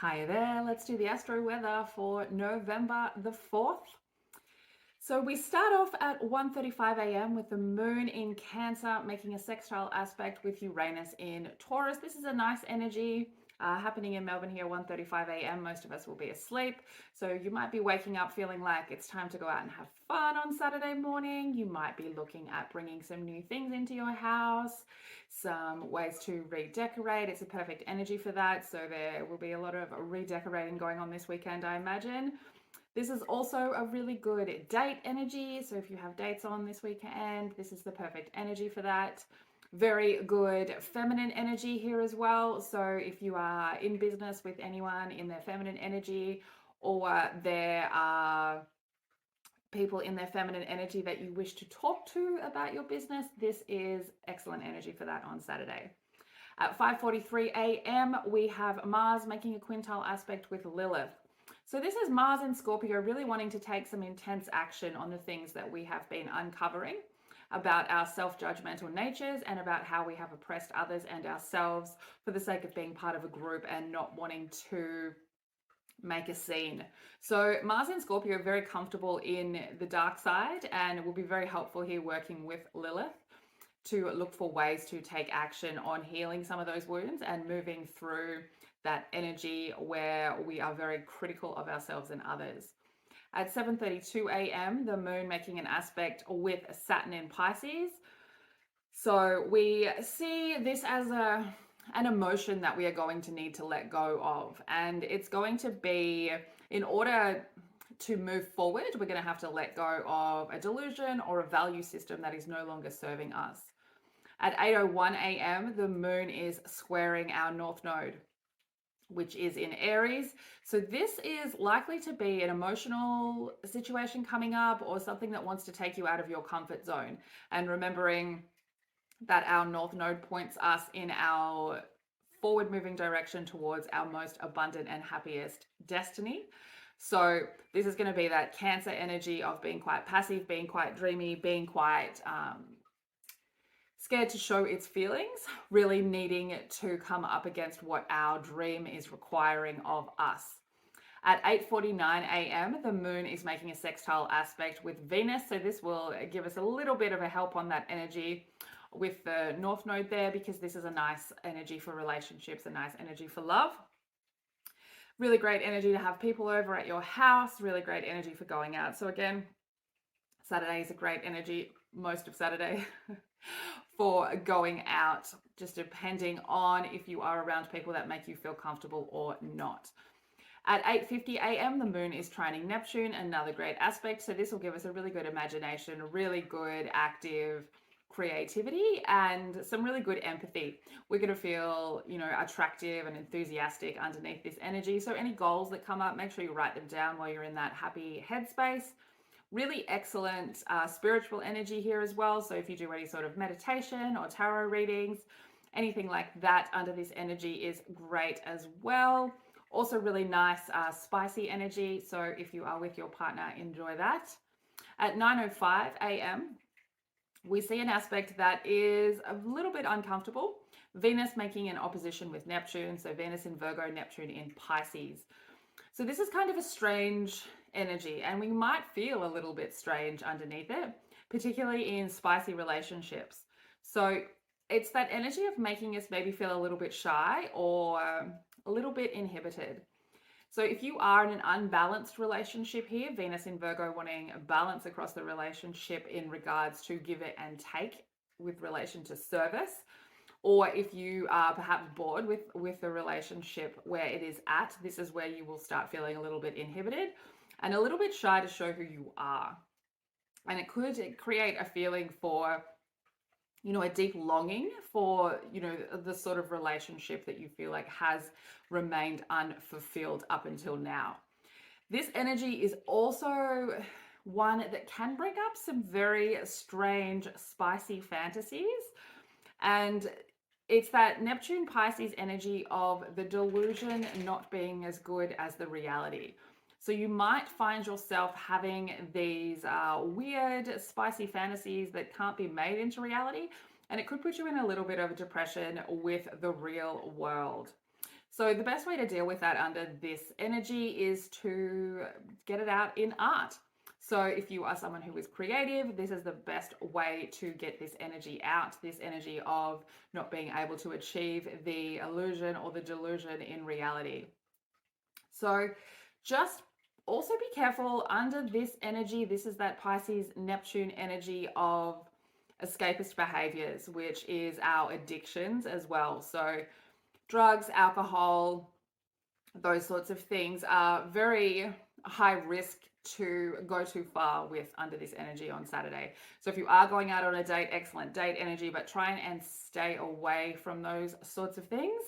Hi there, let's do the astro weather for November the 4th. So we start off at 1:35 a.m. with the moon in Cancer making a sextile aspect with Uranus in Taurus. This is a nice energy happening in Melbourne here, 1:35 a.m. Most of us will be asleep. So you might be waking up feeling like it's time to go out and have fun on Saturday morning. You might be looking at bringing some new things into your house, some ways to redecorate. It's a perfect energy for that. So there will be a lot of redecorating going on this weekend, I imagine. This is also a really good date energy. So if you have dates on this weekend, this is the perfect energy for that. Very good feminine energy here as well. So if you are in business with anyone in their feminine energy, or there are people in their feminine energy that you wish to talk to about your business, this is excellent energy for that on Saturday. At 5:43 a.m., we have Mars making a quintile aspect with Lilith. So this is Mars in Scorpio really wanting to take some intense action on the things that we have been uncovering about our self-judgmental natures and about how we have oppressed others and ourselves for the sake of being part of a group and not wanting to make a scene. So Mars in Scorpio are very comfortable in the dark side and will be very helpful here working with Lilith to look for ways to take action on healing some of those wounds and moving through that energy where we are very critical of ourselves and others. At 7:32 a.m., the moon making an aspect with Saturn in Pisces. So we see this as an emotion that we are going to need to let go of. And it's going to be, in order to move forward, we're going to have to let go of a delusion or a value system that is no longer serving us. At 8:01 a.m., the moon is squaring our north node, which is in Aries. So this is likely to be an emotional situation coming up or something that wants to take you out of your comfort zone. And remembering that our north node points us in our forward moving direction towards our most abundant and happiest destiny. So this is going to be that Cancer energy of being quite passive, being quite dreamy, being quite scared to show its feelings, really needing to come up against what our dream is requiring of us. At 8:49 a.m., the moon is making a sextile aspect with Venus. So this will give us a little bit of a help on that energy with the north node there, because this is a nice energy for relationships, a nice energy for love. Really great energy to have people over at your house, really great energy for going out. So again, Saturday is a great energy, most of Saturday, for going out, just depending on if you are around people that make you feel comfortable or not. At 8:50 a.m., the moon is trining Neptune, another great aspect. So this will give us a really good imagination, a really good active creativity, and some really good empathy. We're going to feel, attractive and enthusiastic underneath this energy. So any goals that come up, make sure you write them down while you're in that happy headspace. Really excellent spiritual energy here as well. So if you do any sort of meditation or tarot readings, anything like that under this energy is great as well. Also really nice spicy energy. So if you are with your partner, enjoy that. At 9:05 a.m., we see an aspect that is a little bit uncomfortable. Venus making an opposition with Neptune. So Venus in Virgo, Neptune in Pisces. So this is kind of a strange energy, and we might feel a little bit strange underneath it, particularly in spicy relationships. So it's that energy of making us maybe feel a little bit shy or a little bit inhibited. So if you are in an unbalanced relationship here, Venus in Virgo wanting a balance across the relationship in regards to give it and take with relation to service, or if you are perhaps bored with the relationship where it is at, this is where you will start feeling a little bit inhibited and a little bit shy to show who you are. And it could create a feeling for, a deep longing for, the sort of relationship that you feel like has remained unfulfilled up until now. This energy is also one that can bring up some very strange, spicy fantasies. And it's that Neptune Pisces energy of the delusion not being as good as the reality. So you might find yourself having these weird, spicy fantasies that can't be made into reality, and it could put you in a little bit of a depression with the real world. So the best way to deal with that under this energy is to get it out in art. So if you are someone who is creative, this is the best way to get this energy out, this energy of not being able to achieve the illusion or the delusion in reality. So just also be careful under this energy. This is that Pisces Neptune energy of escapist behaviors, which is our addictions as well. So drugs, alcohol, those sorts of things are very high risk to go too far with under this energy on Saturday. So if you are going out on a date, excellent date energy, but try and stay away from those sorts of things,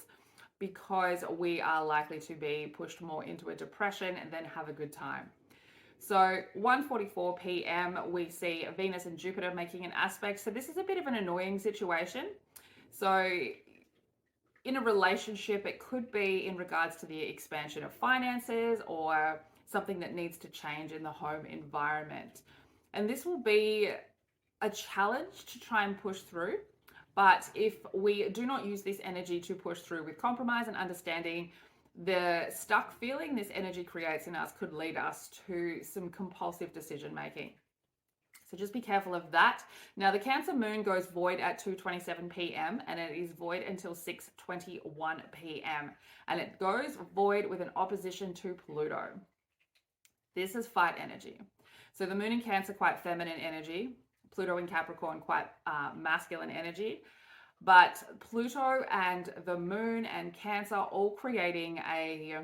because we are likely to be pushed more into a depression than have a good time. So 1:44 p.m. we see Venus and Jupiter making an aspect. So this is a bit of an annoying situation. So in a relationship, it could be in regards to the expansion of finances or something that needs to change in the home environment. And this will be a challenge to try and push through. But if we do not use this energy to push through with compromise and understanding, the stuck feeling this energy creates in us could lead us to some compulsive decision making. So just be careful of that. Now the Cancer moon goes void at 2:27 p.m. and it is void until 6:21 p.m. and it goes void with an opposition to Pluto. This is fight energy. So the moon in Cancer, quite feminine energy. Pluto in Capricorn, quite masculine energy. But Pluto and the moon and Cancer all creating a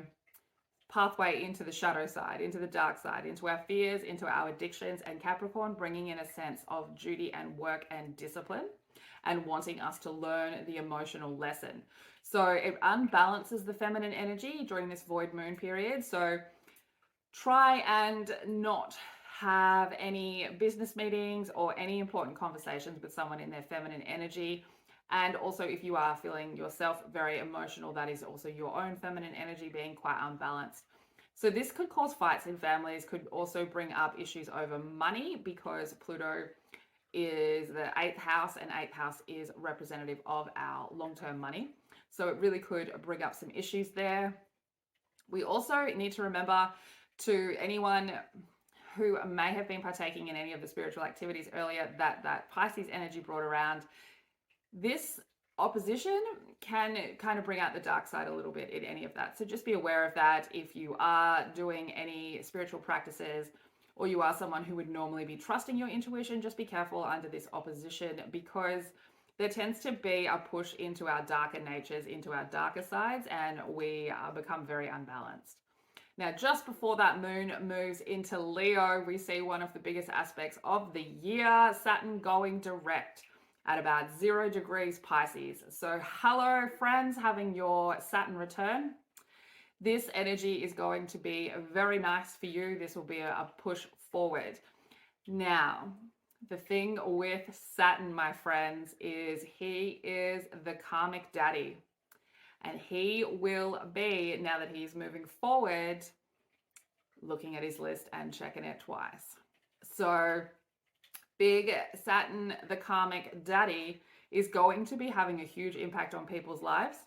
pathway into the shadow side, into the dark side, into our fears, into our addictions, and Capricorn bringing in a sense of duty and work and discipline and wanting us to learn the emotional lesson. So it unbalances the feminine energy during this void moon period. So try and not have any business meetings or any important conversations with someone in their feminine energy. And also, if you are feeling yourself very emotional, that is also your own feminine energy being quite unbalanced. So this could cause fights in families, could also bring up issues over money, because Pluto is the 8th house and 8th house is representative of our long-term money. So it really could bring up some issues there. We also need to remember, to anyone who may have been partaking in any of the spiritual activities earlier, that Pisces energy brought around, this opposition can kind of bring out the dark side a little bit in any of that. So just be aware of that if you are doing any spiritual practices or you are someone who would normally be trusting your intuition. Just be careful under this opposition, because there tends to be a push into our darker natures, into our darker sides, and we become very unbalanced. Now, just before that moon moves into Leo, we see one of the biggest aspects of the year, Saturn going direct at about 0 degrees Pisces. So hello friends, having your Saturn return. This energy is going to be very nice for you. This will be a push forward. Now, the thing with Saturn, my friends, is he is the karmic daddy. And he will be, now that he's moving forward, looking at his list and checking it twice. So big Saturn, the karmic daddy, is going to be having a huge impact on people's lives.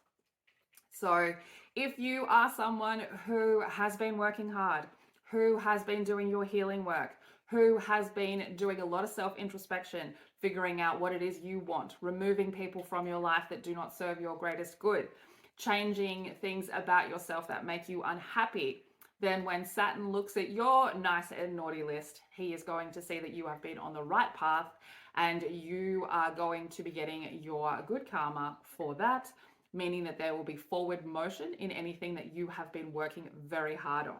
So if you are someone who has been working hard, who has been doing your healing work, who has been doing a lot of self-introspection, figuring out what it is you want, removing people from your life that do not serve your greatest good, changing things about yourself that make you unhappy, then when Saturn looks at your nice and naughty list, he is going to see that you have been on the right path and you are going to be getting your good karma for that, meaning that there will be forward motion in anything that you have been working very hard on.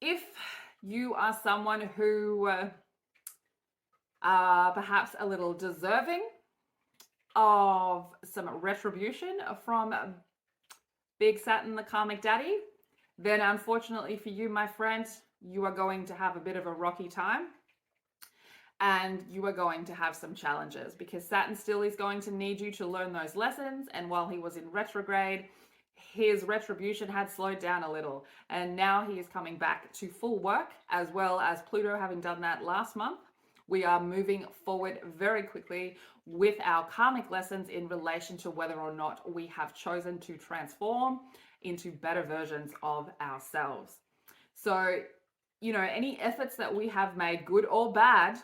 If you are someone who are perhaps a little deserving of some retribution from big Saturn, the karmic daddy, then unfortunately for you, my friend, you are going to have a bit of a rocky time and you are going to have some challenges, because Saturn still is going to need you to learn those lessons. And while he was in retrograde, his retribution had slowed down a little, and now he is coming back to full work, as well as Pluto having done that last month We are moving forward very quickly with our karmic lessons in relation to whether or not we have chosen to transform into better versions of ourselves. So, any efforts that we have made, good or bad,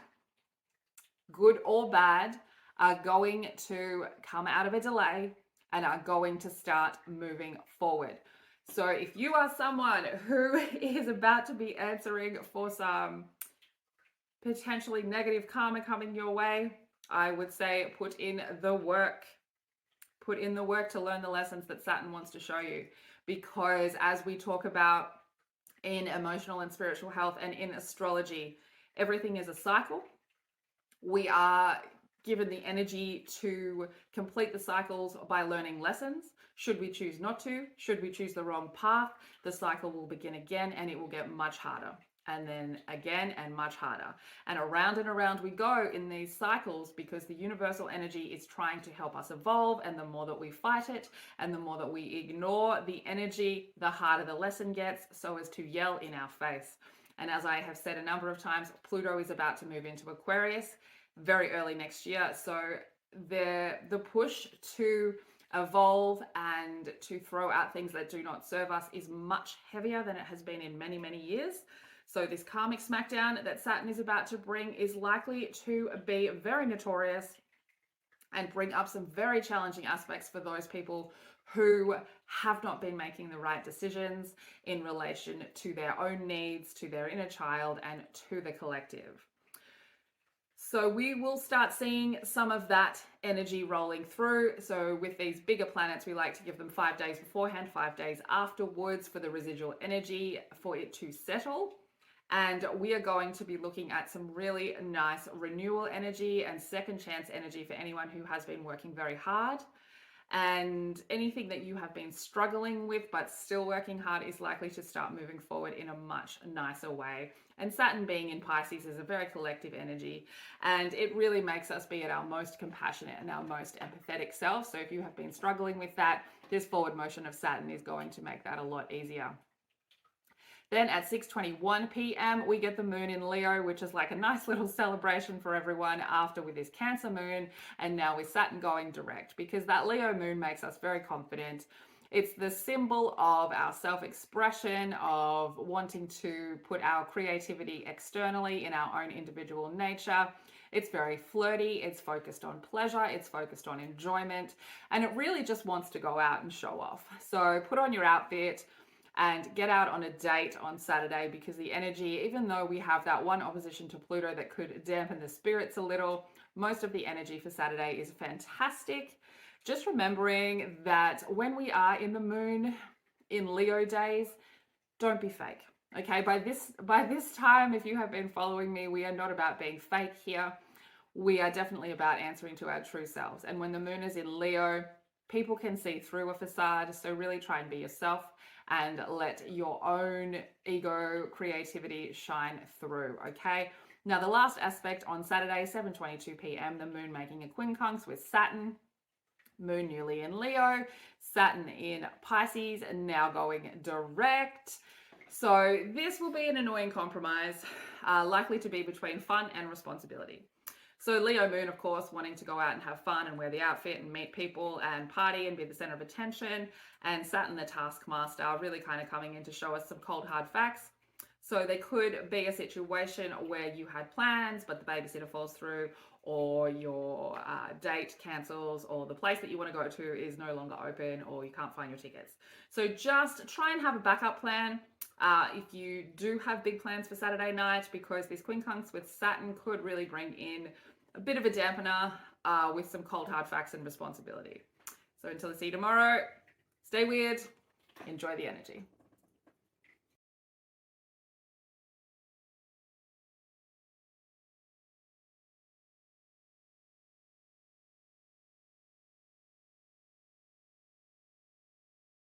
are going to come out of a delay and are going to start moving forward. So if you are someone who is about to be answering for some potentially negative karma coming your way, I would say put in the work. Put in the work to learn the lessons that Saturn wants to show you. Because as we talk about in emotional and spiritual health and in astrology, everything is a cycle. We are given the energy to complete the cycles by learning lessons. Should we choose not to, should we choose the wrong path, the cycle will begin again and it will get much harder. And then again and much harder. And around we go in these cycles because the universal energy is trying to help us evolve. And the more that we fight it and the more that we ignore the energy, the harder the lesson gets, so as to yell in our face. And as I have said a number of times, Pluto is about to move into Aquarius very early next year. So the push to evolve and to throw out things that do not serve us is much heavier than it has been in many, many years. So this karmic smackdown that Saturn is about to bring is likely to be very notorious and bring up some very challenging aspects for those people who have not been making the right decisions in relation to their own needs, to their inner child, and to the collective. So we will start seeing some of that energy rolling through. So with these bigger planets, we like to give them 5 days beforehand, 5 days afterwards for the residual energy for it to settle. And we are going to be looking at some really nice renewal energy and second chance energy for anyone who has been working very hard. And anything that you have been struggling with but still working hard is likely to start moving forward in a much nicer way. And Saturn being in Pisces is a very collective energy, and it really makes us be at our most compassionate and our most empathetic self. So if you have been struggling with that, this forward motion of Saturn is going to make that a lot easier. Then at 6:21 p.m. we get the moon in Leo, which is like a nice little celebration for everyone after with this Cancer moon, and now with Saturn going direct, because that Leo moon makes us very confident. It's the symbol of our self-expression, of wanting to put our creativity externally in our own individual nature. It's very flirty, it's focused on pleasure, it's focused on enjoyment, and it really just wants to go out and show off. So put on your outfit and get out on a date on Saturday, because the energy, even though we have that one opposition to Pluto that could dampen the spirits a little, most of the energy for Saturday is fantastic. Just remembering that when we are in the moon in Leo days, don't be fake. Okay, by this time, if you have been following me, we are not about being fake here. We are definitely about answering to our true selves. And when the moon is in Leo, people can see through a facade. So really try and be yourself and let your own ego creativity shine through, okay? Now, the last aspect on Saturday, 7:22 p.m., the moon making a quincunx with Saturn, moon newly in Leo, Saturn in Pisces, and now going direct. So this will be an annoying compromise, likely to be between fun and responsibility. So Leo moon, of course, wanting to go out and have fun and wear the outfit and meet people and party and be the center of attention. And Saturn, the taskmaster, really kind of coming in to show us some cold, hard facts. So there could be a situation where you had plans, but the babysitter falls through, or your date cancels, or the place that you want to go to is no longer open, or you can't find your tickets. So just try and have a backup plan if you do have big plans for Saturday night, because this quincunx with Saturn could really bring in a bit of a dampener with some cold, hard facts and responsibility. So until I see you tomorrow, stay weird, enjoy the energy.